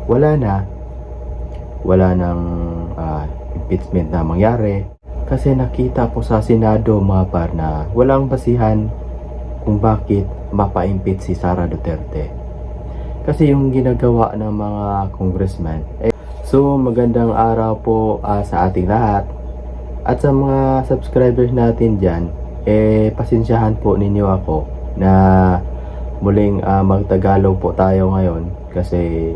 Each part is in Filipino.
wala nang impeachment na mangyari. Kasi nakita po sa Senado mga par na walang basihan kung bakit mapa-impeach si Sara Duterte. Kasi yung ginagawa ng mga congressman. So magandang araw po sa ating lahat. At sa mga subscribers natin dyan, pasensyahan po ninyo ako na muling magtagalog po tayo ngayon. Kasi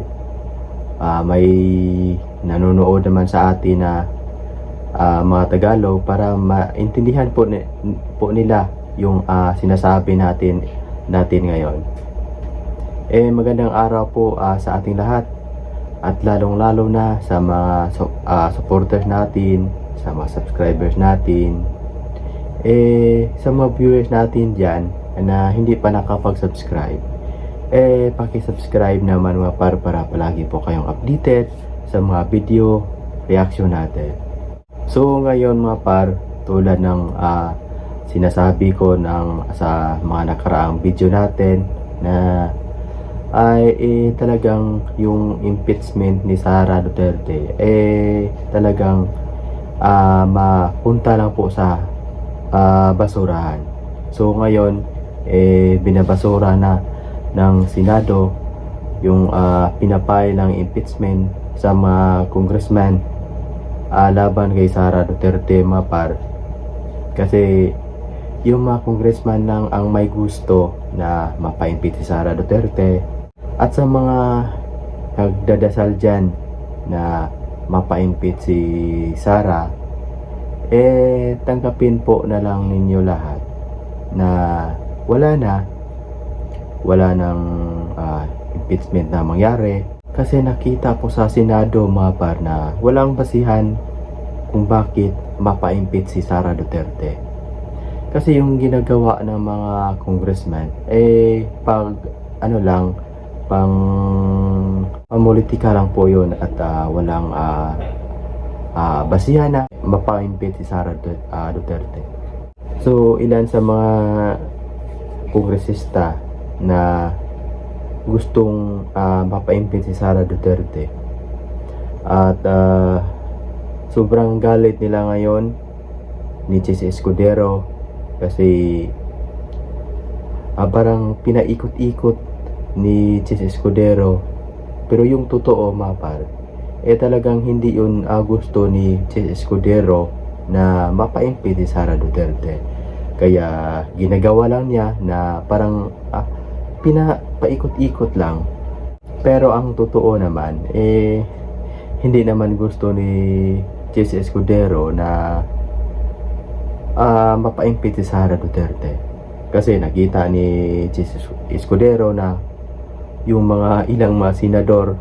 may nanonood naman sa atin na mga Tagalog para maintindihan po nila yung sinasabi natin ngayon. Magandang araw po sa ating lahat at lalong-lalo na sa mga supporters natin, sa mga subscribers natin, sa mga viewers natin dyan na hindi pa nakapag-subscribe, paki-subscribe naman mga para palagi po kayong updated sa mga video reaction natin. So ngayon mga par, tulad ng sinasabi ko sa mga nakaraang video natin na ay talagang yung impeachment ni Sara Duterte talagang mapunta lang po sa basurahan. So ngayon binabasura na ng Senado yung pinapile ng impeachment sa mga congressman laban kay Sara Duterte mga par. Kasi yung mga congressman lang ang may gusto na mapa-impeach si Sara Duterte. At sa mga nagdadasal dyan na mapa-impeach si Sara, tanggapin po na lang ninyo lahat na wala nang impeachment na mangyari. Kasi nakita po sa Senado mga par na walang basihan kung bakit mapa-impeach si Sara Duterte. Kasi yung ginagawa ng mga congressman pang politika lang po yun at walang basihan na mapa-impeach si Sara Duterte. So ilan sa mga kongresista na gustong mapa-impeach si Sara Duterte at sobrang galit nila ngayon ni Chis Escudero kasi parang pinaikot-ikot ni Chis Escudero, pero yung totoo mapar talagang hindi yun gusto ni Chis Escudero na mapa-impeach si Sara Duterte. Kaya ginagawa lang niya na parang pinapaikot-ikot lang. Pero ang totoo naman hindi naman gusto ni Chis Escudero na mapa-impeach si Sara Duterte. Kasi nakita ni Chis Escudero na yung ilang mga senador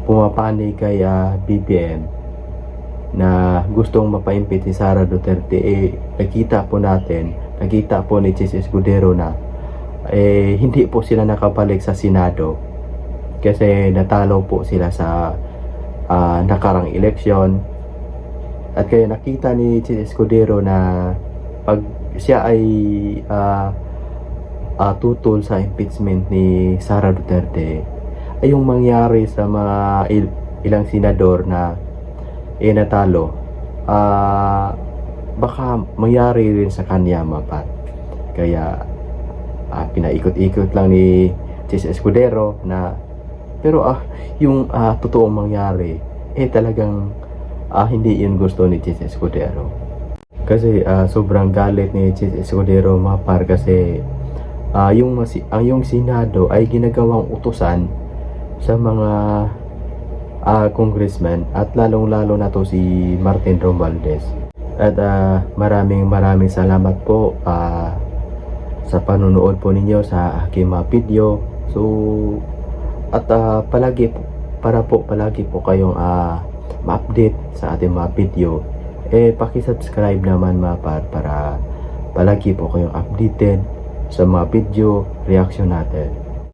pumapanig kay BBM na gustong mapa-impeach si Sara Duterte. Nakita po ni Chis Escudero na hindi po sila nakabalik sa Senado kasi natalo po sila sa nakarang eleksyon. At kaya nakita ni Chis Escudero na pag siya ay tutol sa impeachment ni Sara Duterte, ay yung mangyari sa mga ilang senador na natalo, baka mangyari rin sa kanya mapat. Kaya pinaikot-ikot lang ni Chis Escudero na pero yung totoong mangyari talagang hindi yun gusto ni Chis Escudero. Kasi sobrang galit ni Chis Escudero mapar kasi yung Senado ay ginagawang utusan sa mga congressman at lalong-lalo na to si Martin Romualdez. At maraming salamat po sa panonood po ninyo sa aking mga video. So at palagi po kayong ma-update sa ating mga video. Paki-subscribe naman para palagi po kayong updated sa mga video reaction natin.